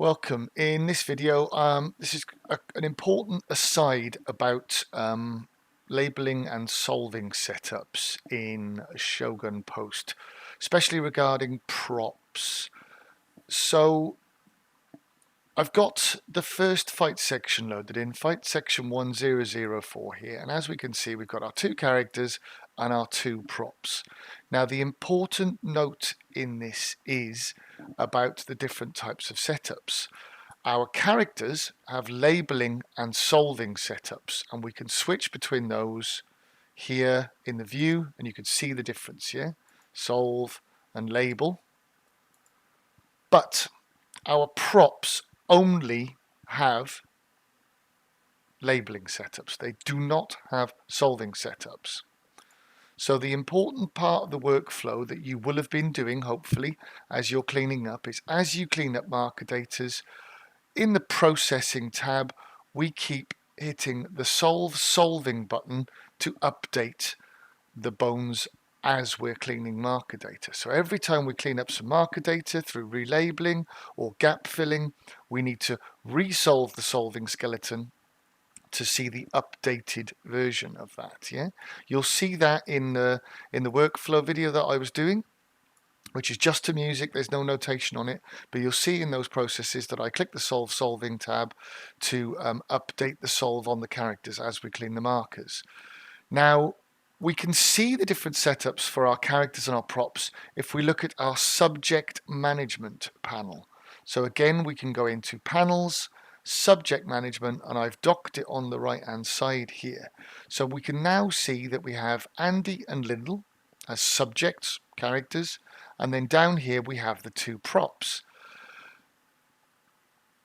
Welcome. In this video, this is an important aside about labeling and solving setups in Shogun Post, especially regarding props. So I've got the first fight section loaded in, fight section 1004 here, and as we can see, we've got our two characters and our two props. Now, the important note in this is about the different types of setups. Our characters have labeling and solving setups, and we can switch between those here in the view, and you can see the difference here, solve and label. But our props only have labeling setups. They do not have solving setups. So the important part of the workflow that you will have been doing, hopefully, as you're cleaning up is as you clean up marker datas, in the processing tab, we keep hitting the solving button to update the bones as we're cleaning marker data. So every time we clean up some marker data through relabeling or gap filling, we need to resolve the solving skeleton to see the updated version of that. Yeah, you'll see that in the workflow video that I was doing, which is just to music. There's no notation on it, but you'll see in those processes that I click the solving tab to update the solve on the characters as we clean the markers. Now, we can see the different setups for our characters and our props if we look at our subject management panel. So again, we can go into panels, subject management, and I've docked it on the right hand side here. So we can now see that we have Andy and Lyndall as subjects, characters, and then down here we have the two props.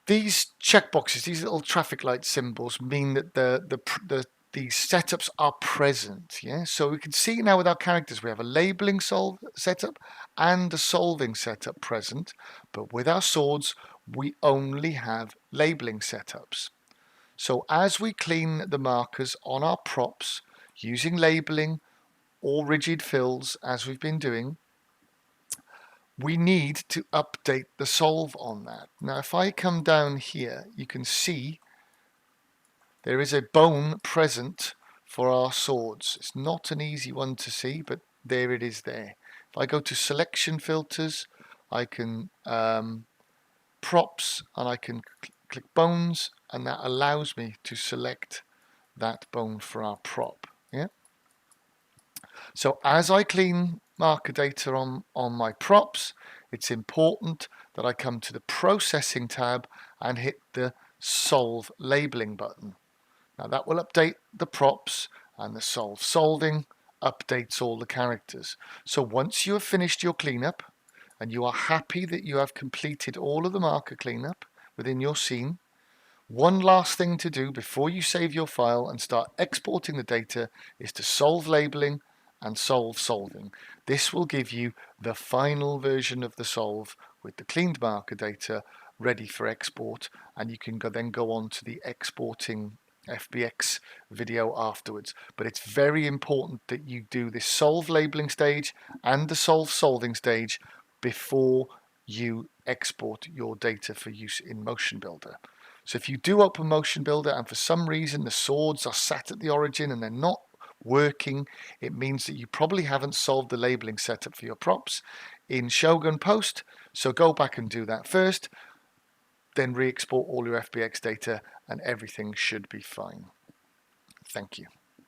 These checkboxes, these little traffic light symbols, mean that these setups are present. Yeah, so we can see now with our characters we have a labeling setup and a solving setup present, but with our swords we only have labeling setups. So as we clean the markers on our props using labeling or rigid fills, as we've been doing, we need to update the solve on that. Now, if I come down here, you can see there is a bone present for our swords. It's not an easy one to see, but there it is there. If I go to selection filters, I can props, and I can click bones, and that allows me to select that bone for our prop. Yeah. So as I clean marker data on my props, it's important that I come to the processing tab and hit the solve labeling button. Now that will update the props, and the solving updates all the characters. So once you have finished your cleanup and you are happy that you have completed all of the marker cleanup within your scene, one last thing to do before you save your file and start exporting the data is to solve labeling and solving. This will give you the final version of the solve with the cleaned marker data ready for export, and you can then go on to the exporting FBX video afterwards. But it's very important that you do this solve labeling stage and the solving stage before you export your data for use in Motion Builder. So if you do open Motion Builder and for some reason the swords are sat at the origin and they're not working, it means that you probably haven't solved the labeling setup for your props in Shogun Post. So go back and do that first, then re-export all your FBX data and everything should be fine. Thank you.